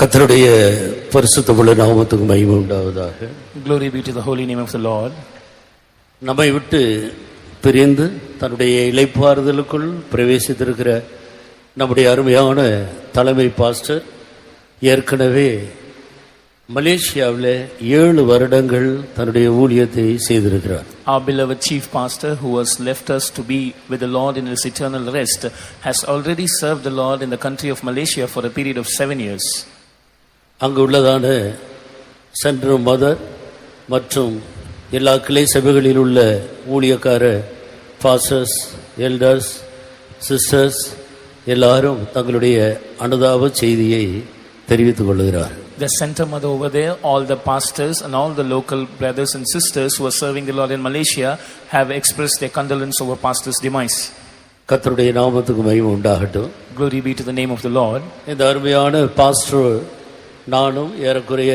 கர்த்தருடைய பரிசுத்தமுள்ள நாமத்துக்கு மகிமை உண்டாவதாக. Glory be to the holy name of the Lord. நம்மை விட்டு பிரிந்து தன்னுடைய இளைப்பாறுதலுக்குள் பிரவேசித்திருக்கிற நம்முடைய அருமையான தலைமை பாஸ்டர் ஏற்கனவே மலேசியாவில் 7 வருடங்கள் தன்னுடைய ஊழியத்தை செய்திருக்கிறார். Our beloved chief pastor, who has left us to be with the Lord in his eternal rest, has already served the Lord in the country of Malaysia for a period of 7 years. அங்கு உள்ளதான central mother மற்றும் எல்லா கிளை சபைகளில் உள்ள ஊழியக்கார pastors, elders, sisters எல்லாரும் தங்களுடைய அனுதாப செய்தியை தெரிவித்துக் கொள்கிறார். The center mother over there, all the pastors and all the local brothers and sisters who are serving the Lord in Malaysia have expressed their condolence over pastor's demise. கர்த்தருடைய நாமத்துக்கு மகிமை உண்டாகட்டும். Glory be to the name of the Lord. இந்த அருமையான pastor நானும் ஏறக்குறைய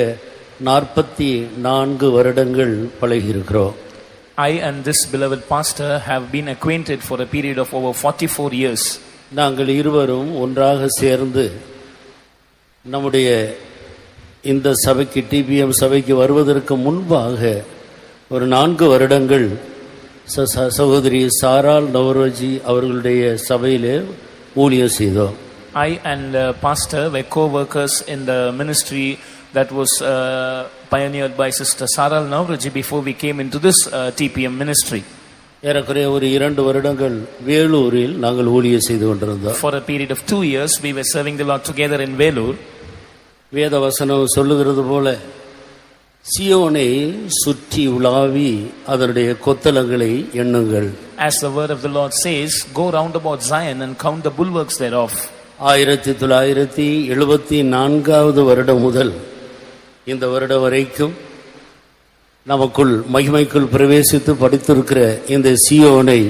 44 வருடங்கள் பழகியிருக்கிறோம். I and this beloved pastor have been acquainted for a period of over 44 years. நாங்கள் இருவரும் ஒன்றாக சேர்ந்து நம்முடைய இந்த சபைக்கு, டிபிஎம் சபைக்கு வருவதற்கு முன்பாக ஒரு 4 வருடங்கள் சகோதரி சாரால் நவரோஜி அவர்களுடைய சபையிலே ஊழியம் செய்தோம். I and pastor were co-workers in the ministry that was pioneered by sister Saral Navroji before we came into this TPM ministry. ஏறக்குறைய ஒரு 2 வருடங்கள் வேலூரில் நாங்கள் ஊழியம் செய்து கொண்டிருந்தோம். For a period of 2 years we were serving the Lord together in Velur. வேத வசனம் சொல்லுகிறது போல சியோனை சுற்றி உலாவி அதனுடைய கொத்தளங்களை எண்ணுங்கள். As the word of the Lord says, go round about Zion and count the bulwarks thereof. 1974 வருடம் முதல் இந்த வருடம் வரைக்கும் நமக்குள் மகிமைக்குள் பிரவேசித்து படித்திருக்கிற இந்த சியோனை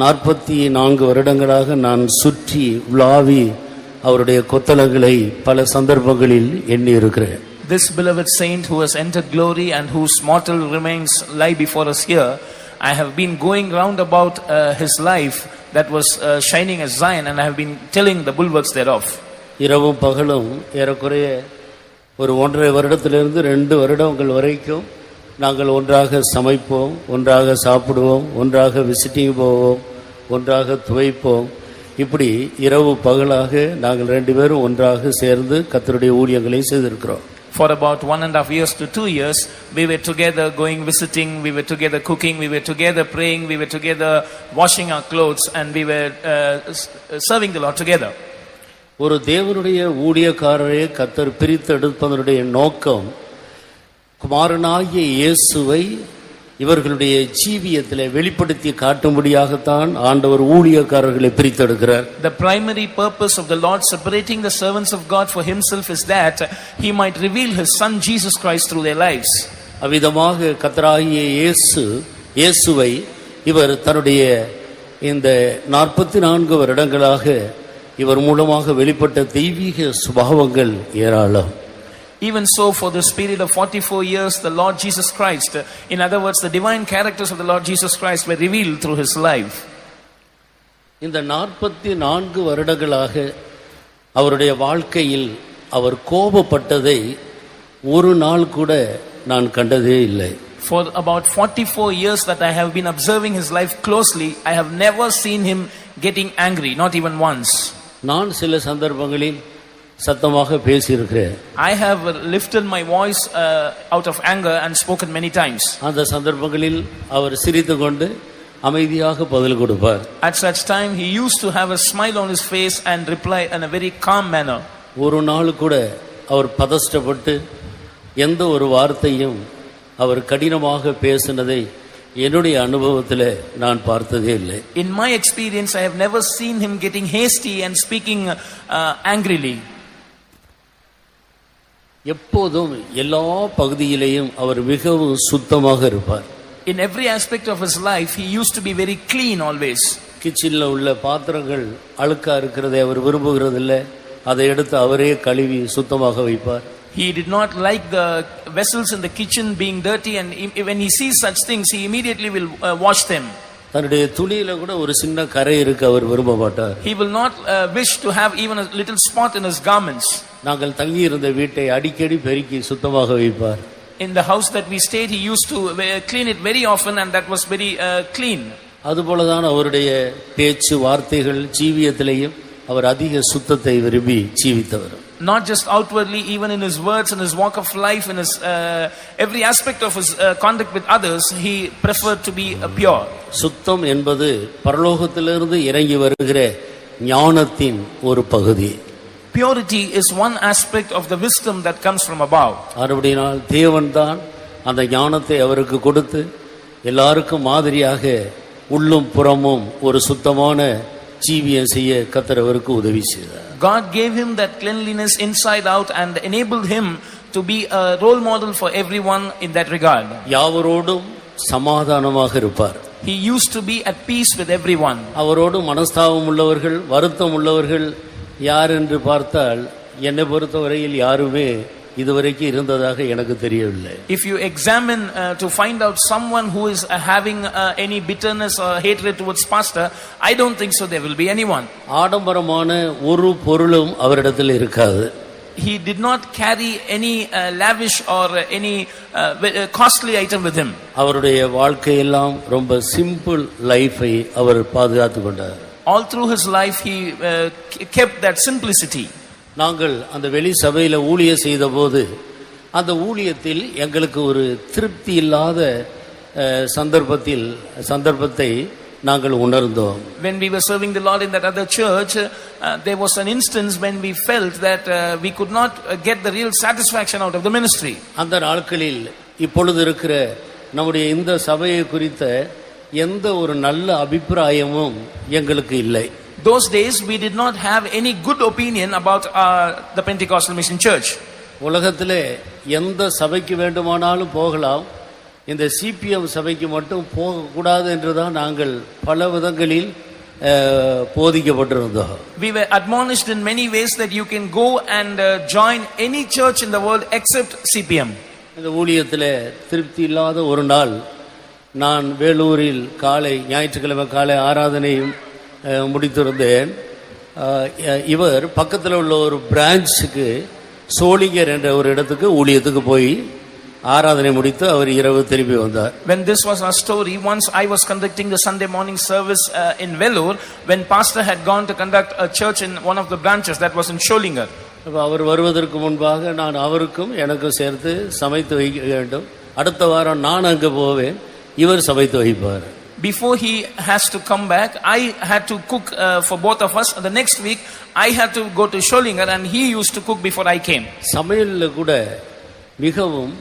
44 வருடங்களாக நான் சுற்றி உலாவி அவருடைய கொத்தளங்களை பல சந்தர்ப்பங்களில் எண்ணி இருக்கிறேன். This beloved saint who has entered glory and whose mortal remains lie before us here, I have been going round about his life that was shining as Zion, and I have been telling the bulwarks thereof. இரவும் பகலும் ஏறக்குறைய ஒரு 1.5 வருடத்திலிருந்து 2 வருடங்கள் வரைக்கும் நாங்கள் ஒன்றாக சமைப்போம், ஒன்றாக சாப்பிடுவோம், ஒன்றாக விசிட்டிங் போவோம், ஒன்றாக துவைப்போம். இப்படி இரவு பகலாக நாங்கள் 2 பேரும் ஒன்றாக சேர்ந்து கர்த்தருடைய ஊழியங்களை செய்திருக்கிறோம். For about 1.5 years to 2 years, we were together going visiting, we were together cooking, we were together praying, we were together washing our clothes, and we were serving the Lord together. ஒரு தேவனுடைய ஊழியக்காரரை கர்த்தர் பிரித்தெடுப்பதனுடைய நோக்கம் குமாரனாகிய இயேசுவை இவர்களுடைய ஜீவியத்திலே வெளிப்படுத்தி காட்டும்படியாகத்தான் ஆண்டவர் ஊழியக்காரர்களை பிரித்தெடுக்கிறார். The primary purpose of the Lord separating the servants of God for himself is that he might reveal his son Jesus Christ through their lives. அவ்விதமாக கர்த்தராகிய இயேசுவை இவர் தன்னுடைய இந்த 44 வருடங்களாக இவர் மூலமாக வெளிப்பட்ட தெய்வீக சுபாவங்கள் ஏராளம். Even so, for this period of 44 years, the Lord Jesus Christ, in other words, the divine characters of the Lord Jesus Christ were revealed through his life. இந்த 44 வருடங்களாக அவருடைய வாழ்க்கையில் அவர் கோபப்பட்டதை ஒரு நாள் கூட நான் கண்டதே இல்லை. For about 44 years that I have been observing his life closely, I have never seen him getting angry, not even once. நான் சில சந்தர்ப்பங்களில் சத்தமாக பேசியிருக்கிறேன். I have lifted my voice out of anger and spoken many times. அந்த சந்தர்ப்பங்களில் அவர் சிரித்துக்கொண்டு அமைதியாக பதில் கொடுப்பார். At such time he used to have a smile on his face and reply in a very calm manner. ஒரு நாள் கூட அவர் பதஷ்டப்பட்டு எந்த ஒரு வார்த்தையும் அவர் கடினமாக பேசினதை என்னுடைய அனுபவத்தில் நான் பார்த்ததே இல்லை. In my experience, I have never seen him getting hasty and speaking angrily. எப்போதும் எல்லா பகுதியிலேயும் அவர் மிகவும் சுத்தமாக இருப்பார். In every aspect of his life, he used to be very clean always. கிச்சனில் உள்ள பாத்திரங்கள் அழுக்கா இருக்கிறதை அவர் விரும்புகிறதில்லை. அதை எடுத்து அவரே கழுவி சுத்தமாக வைப்பார். He did not like the vessels in the kitchen being dirty, and when he sees such things, he immediately will wash them. தன்னுடைய துணியில கூட ஒரு சின்ன கரை இருக்கு அவர் விரும்ப மாட்டார். He will not wish to have even a little spot in his garments. நாங்கள் தங்கியிருந்த வீட்டை அடிக்கடி பெருக்கி சுத்தமாக வைப்பார். In the house that we stayed, he used to clean it very often, and that was very clean. அதுபோலதான் அவருடைய பேச்சு வார்த்தைகள் ஜீவியத்திலேயும் அவர் அதிக சுத்தத்தை விரும்பி ஜீவித்தவர். Not just outwardly, even in his words, in his walk of life, in his every aspect of his conduct with others, he preferred to be pure. சுத்தம் என்பது பரலோகத்திலிருந்து இறங்கி வருகிற ஞானத்தின் ஒரு பகுதி. Purity is one aspect of the wisdom that comes from above. மறுபடியும் தேவன்தான் அந்த ஞானத்தை அவருக்கு கொடுத்து எல்லாருக்கும் மாதிரியாக உள்ளும் புறமும் ஒரு சுத்தமான ஜீவியம் செய்ய கர்த்தர் அவருக்கு உதவி செய்தார். God gave him that cleanliness inside out and enabled him to be a role model for everyone in that regard. யாவரோடும் சமாதானமாக இருப்பார். He used to be at peace with everyone. அவரோடு மனஸ்தாபம் உள்ளவர்கள் வருத்தம் உள்ளவர்கள் யார் என்று பார்த்தால் என்னை பொறுத்தவரையில் யாருமே இதுவரைக்கும் இருந்ததாக எனக்கு தெரியவில்லை. If you examine to find out someone who is having any bitterness or hatred towards pastor, I don't think so there will be anyone. ஆடம்பரமான ஒரு பொருளும் அவரிடத்தில் இருக்காது. He did not carry any lavish or any costly item with him. அவருடைய வாழ்க்கையெல்லாம் ரொம்ப simple லைஃபை அவர் பாதுகாத்து கொண்டார். All through his life he kept that simplicity. நாங்கள் அந்த வெளி சபையில ஊழியம் செய்த போது அந்த ஊழியத்தில் எங்களுக்கு ஒரு திருப்தி இல்லாத சந்தர்ப்பத்தை நாங்கள் உணர்ந்தோம். When we were serving the Lord in that other church, there was an instance when we felt that we could not get the real satisfaction out of the ministry. அந்த நாட்களில் இப்பொழுது இருக்கிற நம்முடைய இந்த சபையை குறித்த எந்த ஒரு நல்ல அபிப்பிராயமும் எங்களுக்கு இல்லை. Those days we did not have any good opinion about the Pentecostal Mission Church. உலகத்திலே எந்த சபைக்கு வேண்டுமானாலும் போகலாம், இந்த சிபிஎம் சபைக்கு மட்டும் போகக்கூடாது என்றுதான் நாங்கள் பல விதங்களில் போதிக்கப்பட்டிருந்தோம். We were admonished in many ways that you can go and join any church in the world except CPM. இந்த ஊழியத்திலே திருப்தி இல்லாத ஒரு நாள் நான் வேலூரில் ஞாயிற்றுக்கிழமை காலை ஆராதனையும் முடித்திருந்தேன். இவர் பக்கத்தில் உள்ள ஒரு பிரான்ச்சுக்கு சோளிங்கர் என்ற ஒரு இடத்துக்கு ஊழியத்துக்கு போய் ஆராதனை முடித்து அவர் இரவு திரும்பி வந்தார். When this was our story, once I was conducting the Sunday morning service in Vellore, when pastor had gone to conduct a church in one of the branches that was in Sholingar. அவர் வருவதற்கு முன்பாக நான் அவருக்கும் எனக்கும் சேர்த்து சமைத்து வைக்க வேண்டும். அடுத்த வாரம் நான் அங்கே போவேன், இவர் சமைத்து வைப்பார். Before he has to come back, I had to cook for both of us. The next week I had to go to Sholingar and he used to cook before I came. சமையல்ல கூட மிகவும்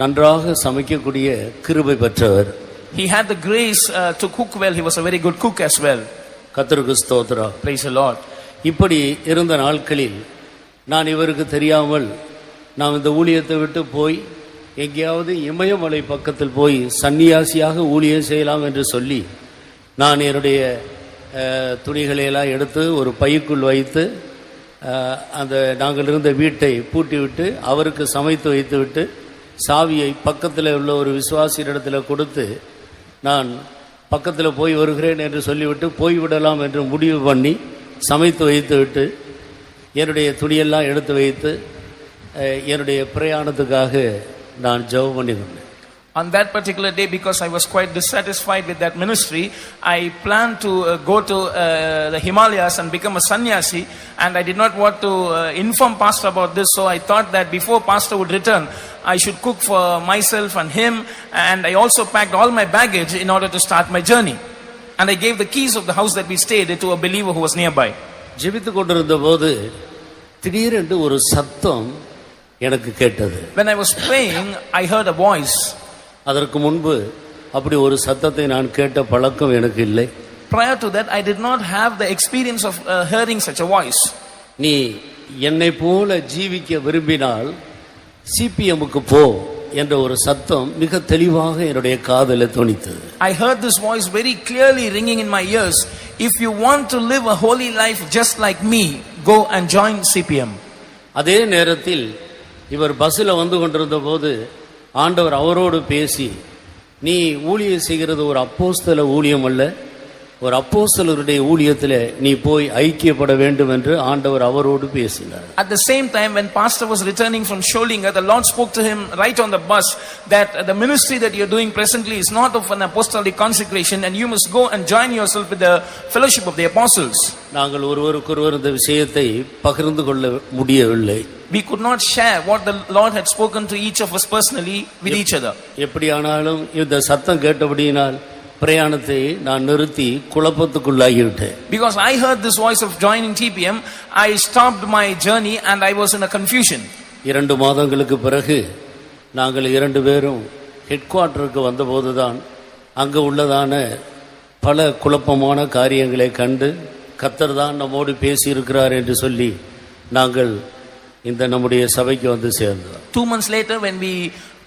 நன்றாக சமைக்கக்கூடிய கிருபை பெற்றவர். He had the grace to cook well. He was a very good cook as well. கர்த்தருக்கு ஸ்தோத்திரம். Praise the Lord. இப்படி இருந்த நாட்களில் நான் இவருக்கு தெரியாமல் நாம் இந்த ஊழியத்தை விட்டு போய் எங்கேயாவது இமயமலை பக்கத்தில் போய் சன்னியாசியாக ஊழியம் செய்யலாம் என்று சொல்லி நான் என்னுடைய துணிகளையெல்லாம் எடுத்து ஒரு பைக்குள் வைத்து அந்த நாங்கள் இருந்த வீட்டை பூட்டிவிட்டு அவருக்கு சமைத்து வைத்துவிட்டு சாவியை பக்கத்தில் உள்ள ஒரு விசுவாசியிடத்தில் கொடுத்து நான் பக்கத்தில் போய் வருகிறேன் என்று சொல்லிவிட்டு போய்விடலாம் என்று முடிவு பண்ணி சமைத்து வைத்துவிட்டு என்னுடைய துணியெல்லாம் எடுத்து வைத்து என்னுடைய பிரயாணத்துக்காக நான் ஜெபம் பண்ணினேன். On that particular day, because I was quite dissatisfied with that ministry, I planned to go to the Himalayas and become a sannyasi, and I did not want to inform pastor about this, so I thought that before pastor would return, I should cook for myself and him, and I also packed all my baggage in order to start my journey. And I gave the keys of the house that we stayed to a believer who was nearby. ஜெபித்துக் கொண்டிருந்த போது திடீரென்று ஒரு சத்தம் எனக்கு கேட்டது. When I was praying, I heard a voice. அதற்கு முன்பு அப்படி ஒரு சத்தத்தை நான் கேட்ட பழக்கம் எனக்கு இல்லை. Prior to that, I did not have the experience of hearing such a voice. நீ என்னை போல ஜீவிக்க விரும்பினால் சிபிஎம்முக்கு போ என்ற ஒரு சத்தம் மிக தெளிவாக என்னுடைய காதில் தொனித்தது. I heard this voice very clearly ringing in my ears. If you want to live a holy life just like me, go and join CPM. அதே நேரத்தில் இவர் பஸ்ஸில் வந்து கொண்டிருந்த போது ஆண்டவர் அவரோடு பேசி, நீ ஊழியம் செய்கிறது ஒரு அப்போஸ்தல ஊழியம் அல்ல, ஒரு அப்போஸ்தலருடைய ஊழியத்திலே நீ போய் ஐக்கியப்பட வேண்டும் என்று ஆண்டவர் அவரோடு பேசினார். At the same time, when pastor was returning from Sholinga, the Lord spoke to him right on the bus that the ministry that you're doing presently is not of an apostolic consecration, and you must go and join yourself with the fellowship of the apostles. நாங்கள் ஒருவருக்கொருவர் இந்த விஷயத்தை பகிர்ந்து கொள்ள முடியவில்லை. We could not share what the Lord had spoken to each of us personally with each other. எப்படியானாலும் இந்த சத்தம் கேட்டபடியினால் பிரயாணத்தை நான் நிறுத்தி குழப்பத்துக்குள்ளாகிவிட்டேன். Because I heard this voice of joining TPM, I stopped my journey and I was in a confusion. 2 மாதங்களுக்கு பிறகு நாங்கள் 2 பேரும் head குவார்ட்டருக்கு வந்தபோதுதான் அங்கு உள்ளதான பல குழப்பமான காரியங்களை கண்டு கர்த்தர் தான் நம்மோடு பேசியிருக்கிறார் என்று சொல்லி நாங்கள் இந்த நம்முடைய சபைக்கு வந்து சேர்ந்தோம். 2 months later, when we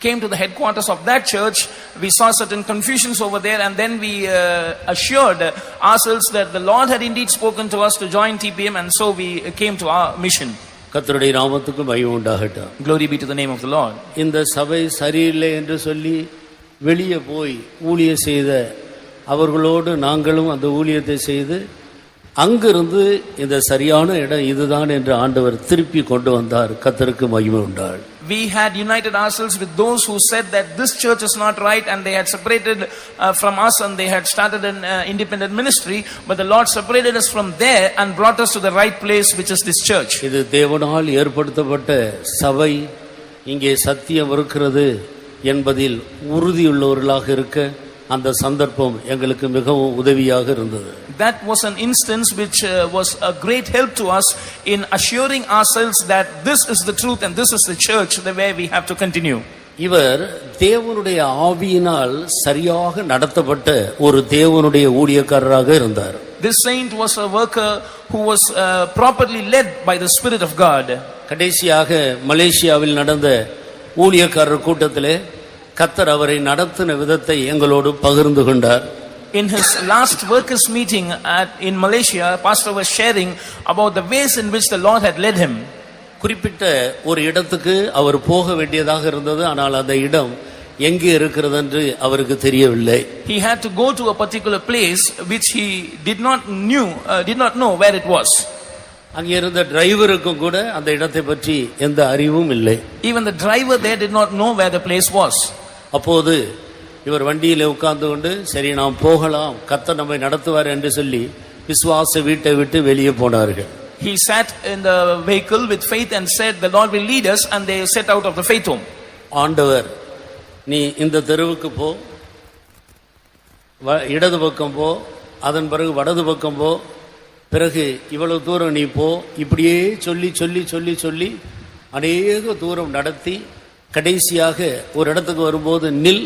came to the headquarters of that church, we saw certain confusions over there, and then we assured ourselves that the Lord had indeed spoken to us to join TPM, and so we came to our mission. கர்த்தருடைய நாமத்துக்கு மகிமை உண்டாகட்டும். Glory be to the name of the Lord. இந்த சபை சரியில்லை என்று சொல்லி வெளியே போய் ஊழியம் செய்த அவர்களோடு நாங்களும் அந்த ஊழியத்தை செய்து அங்கிருந்து இந்த சரியான இடம் இதுதான் என்று ஆண்டவர் திருப்பி கொண்டு வந்தார். கர்த்தருக்கு மகிமை உண்டாகட்டும். We had united ourselves with those who said that this church is not right, and they had separated from us, and they had started an independent ministry, but the Lord separated us from there and brought us to the right place, which is this church. இது தேவனால் ஏற்படுத்தப்பட்ட சபை, இங்கே சத்தியம் இருக்கிறது என்பதில் உறுதியுள்ளவர்களாக இருக்க அந்த சந்தர்ப்பம் எங்களுக்கு மிகவும் உதவியாக இருந்தது. That was an instance which was a great help to us in assuring ourselves that this is the truth and this is the church the way we have to continue. இவர் தேவனுடைய ஆவியினால் சரியாக நடத்தப்பட்ட ஒரு தேவனுடைய ஊழியக்காரராக இருந்தார். This saint was a worker who was properly led by the Spirit of God. கடைசியாக மலேசியாவில் நடந்த ஊழியக்காரர் கூட்டத்திலே கர்த்தர் அவரை நடத்தின விதத்தை எங்களோடு பகிர்ந்து கொண்டார். In his last workers meeting in Malaysia, pastor was sharing about the ways in which the Lord had led him. குறிப்பிட்ட ஒரு இடத்துக்கு அவர் போக வேண்டியதாக இருந்தது. ஆனால் அந்த இடம் எங்கே இருக்கிறது என்று அவருக்கு தெரியவில்லை. He had to go to a particular place which he did not know where it was. அங்கே இருந்த டிரைவருக்கும் கூட அந்த இடத்தை பற்றி எந்த அறிவும் இல்லை. Even the driver there did not know where the place was. அப்போது இவர் வண்டியிலே உட்கார்ந்து கொண்டு சரி நாம் போகலாம், கர்த்தர் நம்மை நடத்துவார் என்று சொல்லி விசுவாச வீட்டை விட்டு வெளியே போனார்கள். He sat in the vehicle with faith and said the Lord will lead us, and they set out of the faith home. ஆண்டவர் நீ இந்த தெருவுக்கு போ, இடது பக்கம் போ, அதன் பிறகு வடது பக்கம் போ, பிறகு இவ்வளவு தூரம் நீ போ, இப்படியே சொல்லி சொல்லி சொல்லி சொல்லி அநேக தூரம் நடத்தி கடைசியாக ஒரு இடத்துக்கு வரும்போது நில்,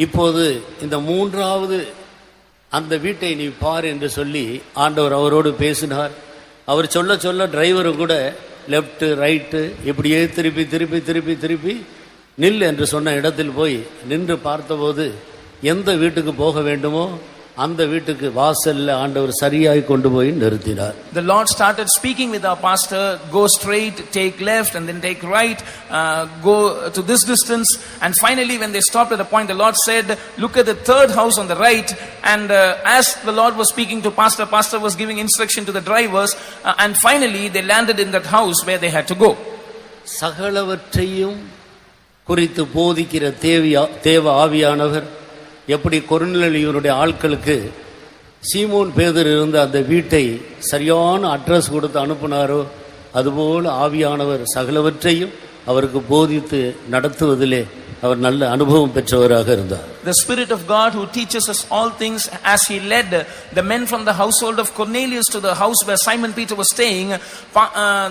இப்போது இந்த 3வது அந்த வீட்டை நீ பார் என்று சொல்லி ஆண்டவர் அவரோடு பேசினார். அவர் சொல்ல சொல்ல டிரைவரும் கூட லெஃப்ட் ரைட்டு இப்படியே திருப்பி திருப்பி திருப்பி திருப்பி நில் என்று சொன்ன இடத்தில் போய் நின்று பார்த்தபோது எந்த வீட்டுக்கு போக வேண்டுமோ அந்த வீட்டுக்கு வாசல்ல ஆண்டவர் சரியாய் கொண்டு போய் நிறுத்தினார். The Lord started speaking with our pastor, go straight, take left, and then take right, go to this distance, and finally when they stopped at a point, the Lord said, look at the 3rd house on the right, and as the Lord was speaking to pastor was giving instruction to the drivers, and finally they landed in that house where they had to go. சகலவற்றையும் குறித்து போதிக்கிற தேவ ஆவியானவர் எப்படி கொர்நேலியுடைய ஆட்களுக்கு சீமோன் பேதுரு இருந்த அந்த வீட்டை சரியான அட்ரஸ் கொடுத்து அனுப்புனாரோ அதுபோல ஆவியானவர் சகலவற்றையும் அவருக்கு போதித்து நடத்துவதிலே அவர் நல்ல அனுபவம் பெற்றவராக இருந்தார். The Spirit of God who teaches us all things, as he led the men from the household of Cornelius to the house where Simon Peter was staying,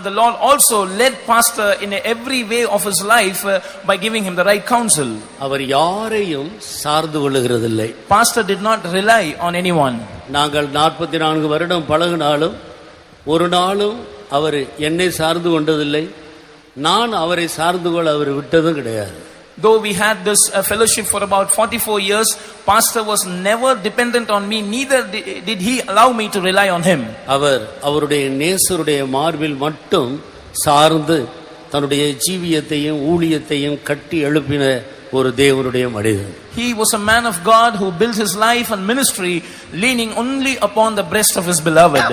the Lord also led pastor in every way of his life by giving him the right counsel. அவர் யாரையும் சார்ந்து கொள்ளுகிறதில்லை. Pastor did not rely on anyone. நாங்கள் 44 வருடம் பழகினாலும் ஒரு நாளும் அவர் என்னை சார்ந்து கொண்டதில்லை, நான் அவரை சார்ந்து கொள்ள அவர் விட்டதும் கிடையாது. Though we had this fellowship for about 44 years, pastor was never dependent on me, neither did he allow me to rely on him. அவருடைய நேசருடைய மார்பில் மட்டும் சார்ந்து தன்னுடைய ஜீவியத்தையும் ஊழியத்தையும் கட்டி எழுப்பின ஒரு தேவனுடைய மனிதன். He was a man of God who built his life and ministry leaning only upon the breast of his beloved.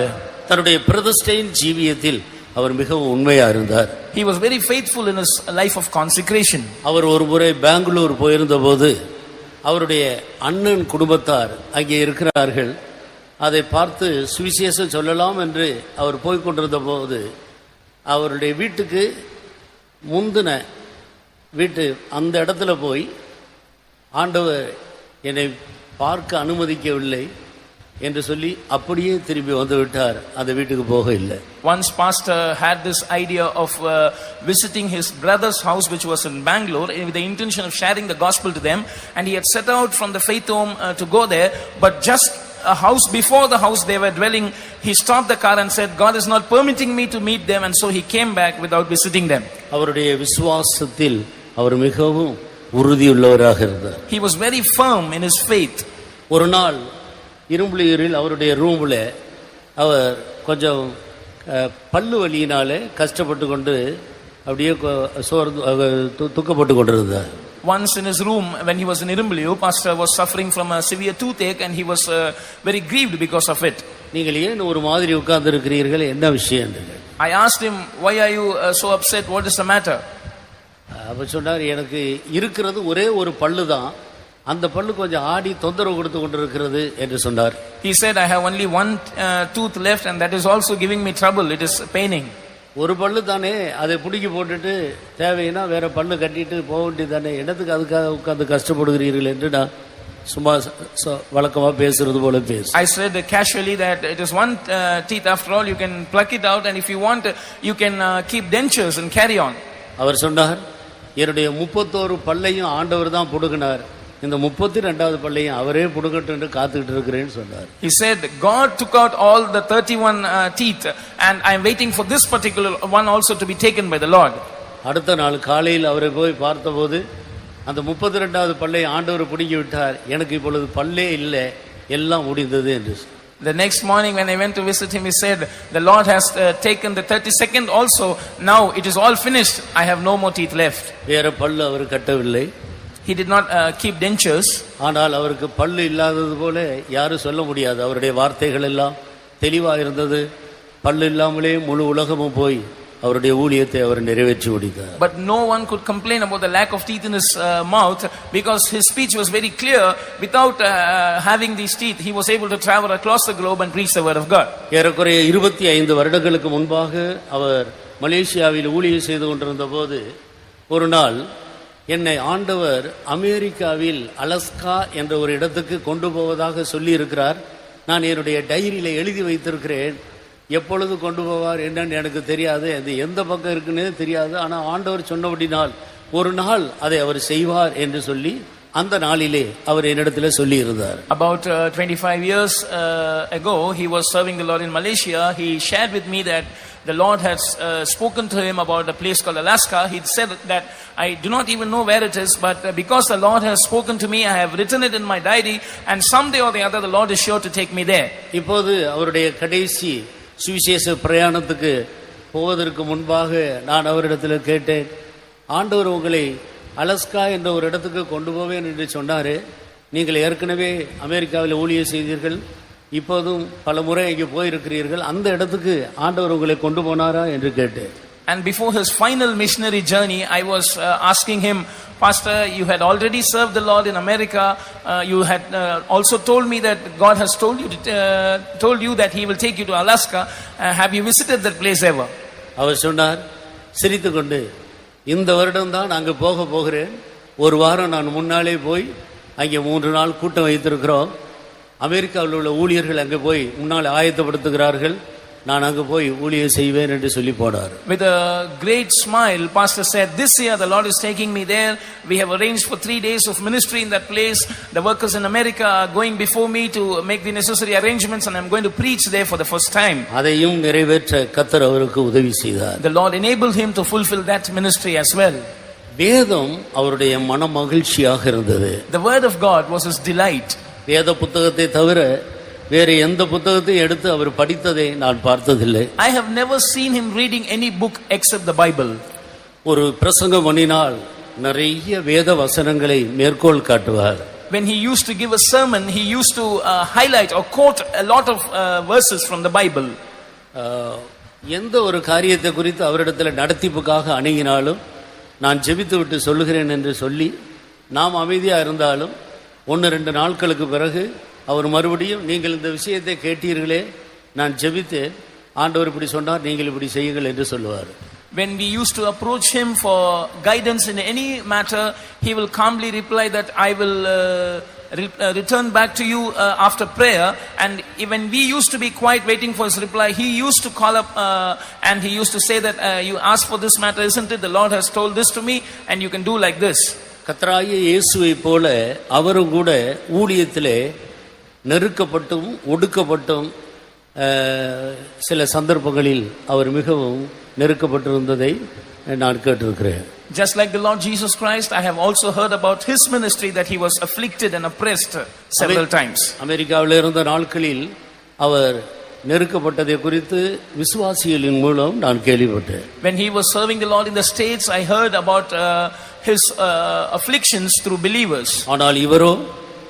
தன்னுடைய பிரதிஷ்டையின் ஜீவியத்தில் அவர் மிகவும் உண்மையா இருந்தார். He was very faithful in his life of consecration. அவர் ஒரு முறை பெங்களூர் போயிருந்த போது அவருடைய அண்ணன் குடும்பத்தார் அங்கே இருக்கிறார்கள். அதை பார்த்து சுவிசேஷம் சொல்லலாம் என்று அவர் போய் கொண்டிருந்த போது அவருடைய வீட்டுக்கு முந்தின வீட்டு அந்த இடத்துல போய் ஆண்டவர் என்னை பார்க்க அனுமதிக்கவில்லை என்று சொல்லி அப்படியே திரும்பி வந்து விட்டார். அந்த வீட்டுக்கு போக இல்லை. Once pastor had this idea of visiting his brother's house which was in Bangalore with the intention of sharing the gospel to them, and he had set out from the faith home to go there, but just a house before the house they were dwelling, he stopped the car and said, God is not permitting me to meet them, and so he came back without visiting them. அவருடைய விசுவாசத்தில் அவர் மிகவும் உறுதியுள்ளவராக இருந்தார். He was very firm in his faith. ஒரு நாள் இரும்புலியூரில் அவருடைய ரூமில் அவர் கொஞ்சம் பல்லு வலியினாலே கஷ்டப்பட்டு கொண்டு அப்படியே துக்கப்பட்டு கொண்டிருந்தார். Once in his room when he was in Irumbaliyu, pastor was suffering from a severe toothache and he was very grieved because of it. நீங்கள் ஏன் ஒரு மாதிரி உட்கார்ந்து இருக்கிறீர்கள், என்ன விஷயம்? I asked him, why are you so upset, what is the matter? அப்ப சொன்னார், எனக்கு இருக்கிறது ஒரே ஒரு பல்லு தான், அந்த பல்லு கொஞ்சம் ஆடி தொந்தரவு கொடுத்து கொண்டிருக்கிறது என்று சொன்னார். He said, I have only one tooth left and that is also giving me trouble, it is paining. ஒரு பல்லு தானே, அதை புடுக்கி போட்டுட்டு தேவைன்னா வேற பல்லு கட்டிட்டு போக வேண்டியது தானே, என்னத்துக்கு அதுக்காக உட்கார்ந்து கஷ்டப்படுகிறீர்கள் என்று நான் சும்மா வழக்கமா பேசுறது போல பேசு. I said casually that it is one teeth, after all you can pluck it out, and if you want you can keep dentures and carry on. அவர் சொன்னார், என்னுடைய 31 பல்லையும் ஆண்டவர் தான் புடுங்கினார், இந்த 32வது பல்லையும் அவரே புடுங்கட்டும் என்று காத்துக்கிட்டு இருக்கிறேன்னு சொன்னார். He said God took out all the 31 teeth and I am waiting for this particular one also to be taken by the Lord. அடுத்த நாள் காலையில் அவரை போய் பார்த்தபோது அந்த 32வது பல்லை ஆண்டவர் புடுங்கி விட்டார், எனக்கு இப்பொழுது பல்லே இல்லை, எல்லாம் முடிந்தது என்று. The next morning when I went to visit him, he said the Lord has taken the 32nd also, now it is all finished, I have no more teeth left. வேற பல்லு அவர் கட்டவில்லை. He did not keep dentures. ஆனால் அவருக்கு பல்லு இல்லாதது போல யாரும் சொல்ல முடியாது. அவருடைய வார்த்தைகள் எல்லாம் தெளிவாக இருந்தது. பல்லு இல்லாமலே முழு உலகமும் போய் அவருடைய ஊழியத்தை அவர் நிறைவேற்றி முடித்தார். But no one could complain about the lack of teeth in his mouth because his speech was very clear. Without having these teeth, he was able to travel across the globe and preach the word of God. ஏறக்குறைய 25 வருடங்களுக்கு முன்பாக அவர் மலேசியாவில் ஊழியம் செய்து கொண்டிருந்த போது ஒரு நாள் என்னை ஆண்டவர் அமெரிக்காவில் அலஸ்கா என்ற ஒரு இடத்துக்கு கொண்டு போவதாக சொல்லி இருக்கிறார். நான் என்னுடைய டைரியில எழுதி வைத்திருக்கிறேன். எப்பொழுது கொண்டு போவார் என்னன்னு எனக்கு தெரியாது, அது எந்த பக்கம் இருக்குன்னு தெரியாது. ஆனால் ஆண்டவர் சொன்னபடினால் ஒரு நாள் அதை அவர் செய்வார் என்று சொல்லி அந்த நாளிலே அவர் என்னிடத்தில் சொல்லி இருந்தார். About 25 years ago he was serving the Lord in Malaysia. He shared with me that the Lord has spoken to him about a place called Alaska. He said that I do not even know where it is, but because the Lord has spoken to me, I have written it in my diary, and someday or the other the Lord is sure to take me there. இப்போது அவருடைய கடைசி சுவிசேஷ பிரயாணத்துக்கு போவதற்கு முன்பாக நான் அவரிடத்தில் கேட்டேன், ஆண்டவர் உங்களை அலஸ்கா என்ற ஒரு இடத்துக்கு கொண்டு போவேன் என்று சொன்னாரே, நீங்கள் ஏற்கனவே அமெரிக்காவில் ஊழியம் செய்தீர்கள், இப்போதும் பல முறை இங்கே போயிருக்கிறீர்கள், அந்த இடத்துக்கு ஆண்டவர் உங்களை கொண்டு போனாரா என்று கேட்டேன். And before his final missionary journey, I was asking him, Pastor, you had already served the Lord in America. You had also told me that God has told you that He will take you to Alaska. Have you visited that place ever? அவர் சொன்னார் சிரித்துக்கொண்டு, இந்த வருடம் தான் அங்கே போகிறேன். ஒரு வாரம் நான் முன்னாலே போய் அங்கே 3 நாள் கூட்டம் வைத்திருக்கிறோம். அமெரிக்காவில் உள்ள ஊழியர்கள் அங்கே போய் முன்னால் ஆயத்தப்படுத்துகிறார்கள், நான் அங்கே போய் ஊழியம் செய்வேன் என்று சொல்லி போனார். With a great smile, pastor said, this year the Lord is taking me there. We have arranged for 3 days of ministry in that place. The workers in America are going before me to make the necessary arrangements, and I'm going to preach there for the first time. அதையும் நிறைவேற்ற கர்த்தர் அவருக்கு உதவி செய்தார். The Lord enabled him to fulfill that ministry as well. வேதம் அவருடைய மன மகிழ்ச்சியாக இருந்தது. The word of God was his delight. வேத புத்தகத்தை தவிர வேறு எந்த புத்தகத்தை எடுத்து அவர் படித்ததை நான் பார்த்ததில்லை. I have never seen him reading any book except the Bible. ஒரு பிரசங்கம் பண்ணினால் நிறைய வேத வசனங்களை மேற்கோள் காட்டுவார். When he used to give a sermon, he used to highlight or quote a lot of verses from the Bible. எந்த ஒரு காரியத்தை குறித்து அவரிடத்தில் நடத்திப்புக்காக அணுகினாலும் நான் ஜெபித்து விட்டு சொல்லுகிறேன் என்று சொல்லி நாம் அமைதியாக இருந்தாலும் 1-2 நாட்களுக்கு பிறகு அவர் மறுபடியும் நீங்கள் இந்த விஷயத்தை கேட்டீர்களே, நான் ஜெபித்தேன், ஆண்டவர் இப்படி சொன்னார், நீங்கள் இப்படி செய்யுங்கள் என்று சொல்லுவார். When we used to approach him for guidance in any matter, he will calmly reply that I will return back to you after prayer. And when we used to be quiet waiting for his reply, he used to call up and he used to say that you asked for this matter, isn't it? The Lord has told this to me and you can do like this. கர்த்தராகிய இயேசுவை போல அவரும் கூட ஊழியத்திலே நெருக்கப்பட்டும் ஒடுக்கப்பட்டும் சில சந்தர்ப்பங்களில் அவர் மிகவும் நெருக்கப்பட்டிருந்ததை நான் கேட்டிருக்கிறேன். Just like the Lord Jesus Christ, I have also heard about his ministry that he was afflicted and oppressed several times. அமெரிக்காவில் இருந்த நாட்களில் அவர் நெருக்கப்பட்டதை குறித்து விசுவாசிகளின் மூலம் நான் கேள்விப்பட்டேன். When he was serving the Lord in the States, I heard about his afflictions through believers. ஆனால் இவரோ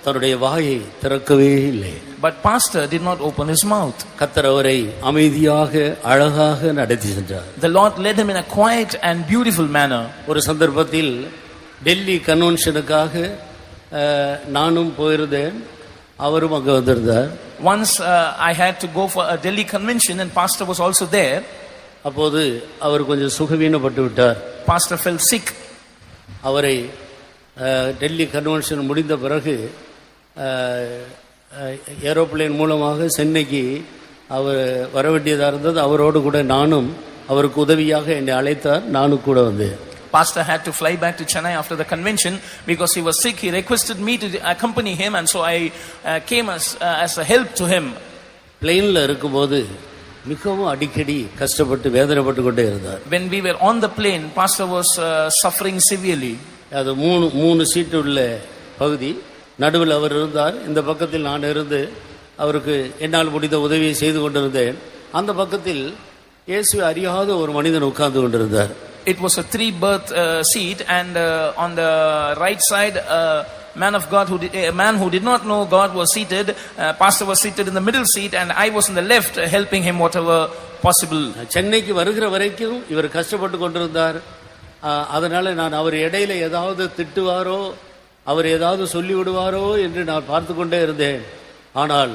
தன்னுடைய வாயை திறக்கவே இல்லை. But pastor did not open his mouth. கர்த்தர் அவரை அமைதியாக அழகாக நடத்தி சென்றார். The Lord led him in a quiet and beautiful manner. ஒரு சந்தர்ப்பத்தில் டெல்லி கன்வென்ஷனுக்காக நானும் போயிருந்தேன், அவரும் அங்கே வந்திருந்தார். Once I had to go for a Delhi convention and pastor was also there. அப்போது அவர் கொஞ்சம் சுகவீனப்பட்டு விட்டார். Pastor fell sick. அவரை டெல்லி கன்வென்ஷன் முடிந்த பிறகு ஏரோப்ளேன் மூலமாக சென்னைக்கு அவர் வர வேண்டியதாக இருந்தது. அவரோடு கூட நானும் அவருக்கு உதவியாக என்னை அழைத்தார், நானும் கூட வந்தேன். Pastor had to fly back to Chennai after the convention because he was sick. He requested me to accompany him and so I came as a help to him. பிளேன்ல இருக்கும்போது மிகவும் அடிக்கடி கஷ்டப்பட்டு வேதனைப்பட்டு கொண்டே இருந்தார். When we were on the plane, pastor was suffering severely. அது மூணு சீட்டு உள்ள பகுதி, நடுவில் அவர் இருந்தார், இந்த பக்கத்தில் நான் இருந்து அவருக்கு என்னால் முடிந்த உதவியை செய்து கொண்டிருந்தேன். அந்த பக்கத்தில் இயேசுவை அறியாத ஒரு மனிதன் உட்கார்ந்து கொண்டிருந்தார். It was a 3-berth seat and on the right side a man who did not know God was seated. Pastor was seated in the middle seat and I was in the left helping him whatever possible. சென்னைக்கு வருகிற வரைக்கும் இவர் கஷ்டப்பட்டு கொண்டிருந்தார். அதனால நான் அவர் இடையில ஏதாவது திட்டுவாரோ அவர் ஏதாவது சொல்லி விடுவாரோ என்று நான் பார்த்து கொண்டே இருந்தேன். ஆனால்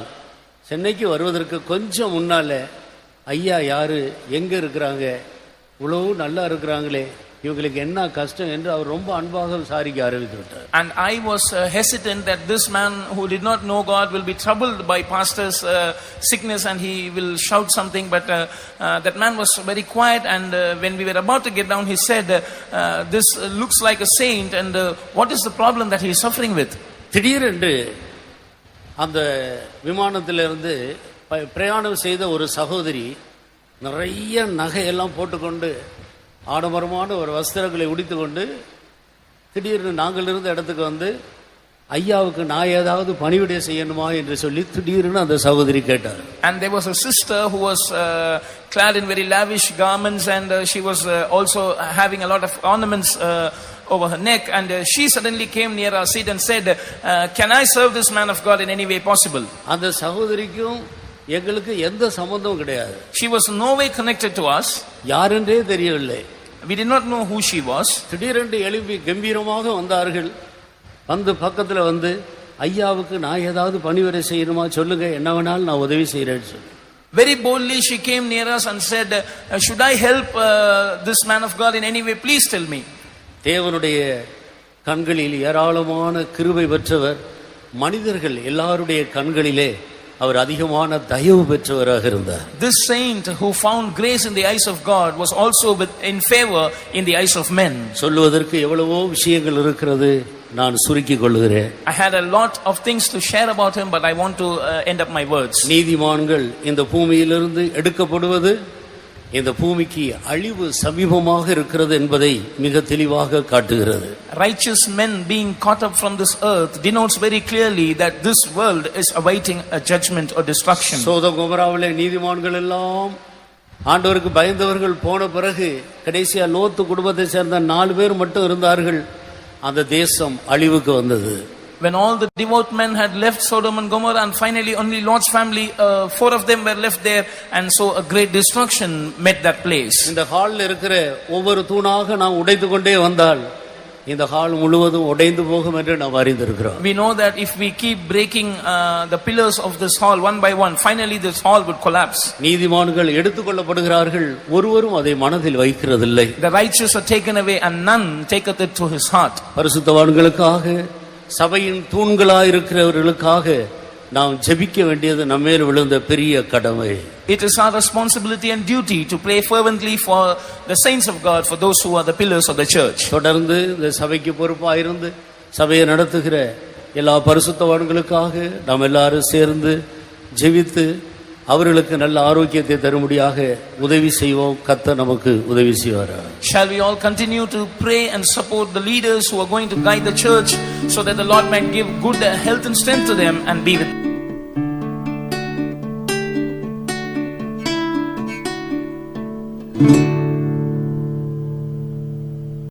சென்னைக்கு வருவதற்கு கொஞ்சம் முன்னால ஐயா யாரு, எங்க இருக்கிறாங்க, இவ்வளவு நல்லா இருக்கிறாங்களே, இவங்களுக்கு என்ன கஷ்டம் என்று அவர் ரொம்ப அன்பாக விசாரிக்க ஆரம்பித்து விட்டார். And I was hesitant that this man who did not know God will be troubled by pastor's sickness and he will shout something, but that man was very quiet and when we were about to get down he said this looks like a saint and what is the problem that he is suffering with? திடீரென்று அந்த விமானத்திலிருந்து பிரயாணம் செய்த ஒரு சகோதரி நிறைய நகையெல்லாம் போட்டுக்கொண்டு ஆடம்பரமான ஒரு வஸ்திரங்களை உடுத்திக்கொண்டு திடீர்னு நாங்கள் இருந்த இடத்துக்கு வந்து ஐயாவுக்கு நான் ஏதாவது பணிவிடை செய்யணுமா என்று சொல்லி திடீர்னு அந்த சகோதரி கேட்டார். And there was a sister who was clad in very lavish garments and she was also having a lot of ornaments over her neck and she suddenly came near our seat and said can I serve this man of God in any way possible? அந்த சகோதரிக்கும் எங்களுக்கு எந்த சம்பந்தமும் கிடையாது. She was in no way connected to us. யாரென்றே தெரியவில்லை. We did not know who she was. திடீரென்று எழுப்பி கம்பீரமாக வந்தார்கள். வந்து பக்கத்தில் வந்து ஐயாவுக்கு நான் ஏதாவது பணிவிடை செய்யணுமா சொல்லுங்க, என்ன வேணாலும் நான் உதவி செய்கிறேன்னு சொல்லி. Very boldly she came near us and said should I help this man of God in any way, please tell me. தேவனுடைய கண்களில் ஏராளமான கிருபை பெற்றவர், மனிதர்கள் எல்லாருடைய கண்களிலே அவர் அதிகமான தயவு பெற்றவராக இருந்தார். This saint who found grace in the eyes of God was also in favor in the eyes of men. சொல்லுவதற்கு எவ்வளவோ விஷயங்கள் இருக்கிறது, நான் சுருக்கிக் கொள்கிறேன். I had a lot of things to share about him but I want to end up my words. நீதிமான்கள் இந்த பூமியிலிருந்து எடுக்கப்படுவது இந்த பூமிக்கு அழிவு சமீபமாக இருக்கிறது என்பதை மிக தெளிவாக காட்டுகிறது. Righteous men being caught up from this earth denotes very clearly that this world is awaiting a judgment or destruction. Sodom கொமோராவிலே நீதிமான்கள் எல்லாம் ஆண்டவருக்கு பயந்தவர்கள் போன பிறகு கடைசியா லோத்து குடும்பத்தை சேர்ந்த 4 பேர் மட்டும் இருந்தார்கள். அந்த தேசம் அழிவுக்கு வந்தது. When all the devout men had left Sodom and Gomorrah, and finally only Lot's family, 4 of them were left there, and so a great destruction met that place. இந்த ஹால்ல இருக்கிற ஒவ்வொரு தூணாக நாம் உடைத்து கொண்டே வந்தால் இந்த ஹால் முழுவதும் உடைந்து போகும் என்று நாம் அறிந்திருக்கிறோம். We know that if we keep breaking the pillars of this hall one by one, finally this hall would collapse. நீதிமான்கள் எடுத்துக்கொள்ளப்படுகிறார்கள், ஒருவரும் அதை மனதில் வைக்கிறதில்லை. The righteous are taken away and none taketh it to his heart. பரிசுத்தவான்களுக்காக, சபையின் தூண்களாயிருக்கிறவர்களுக்காக நாம் ஜெபிக்க வேண்டியது நம்மேல் விழுந்த பெரிய கடமை. It is our responsibility and duty to pray fervently for the saints of God, for those who are the pillars of the church. தொடர்ந்து இந்த சபைக்கு பொறுப்பாயிருந்து சபையை நடத்துகிற எல்லா பரிசுத்தவான்களுக்காக நாம் எல்லாரும் சேர்ந்து ஜெபித்து அவர்களுக்கு நல்ல ஆரோக்கியத்தை தரும்படியாக உதவி செய்வோம். கர்த்தர் நமக்கு உதவி செய்வாராக. Shall we all continue to pray and support the leaders who are going to guide the church, so that the Lord might give good health and strength to them and be with them.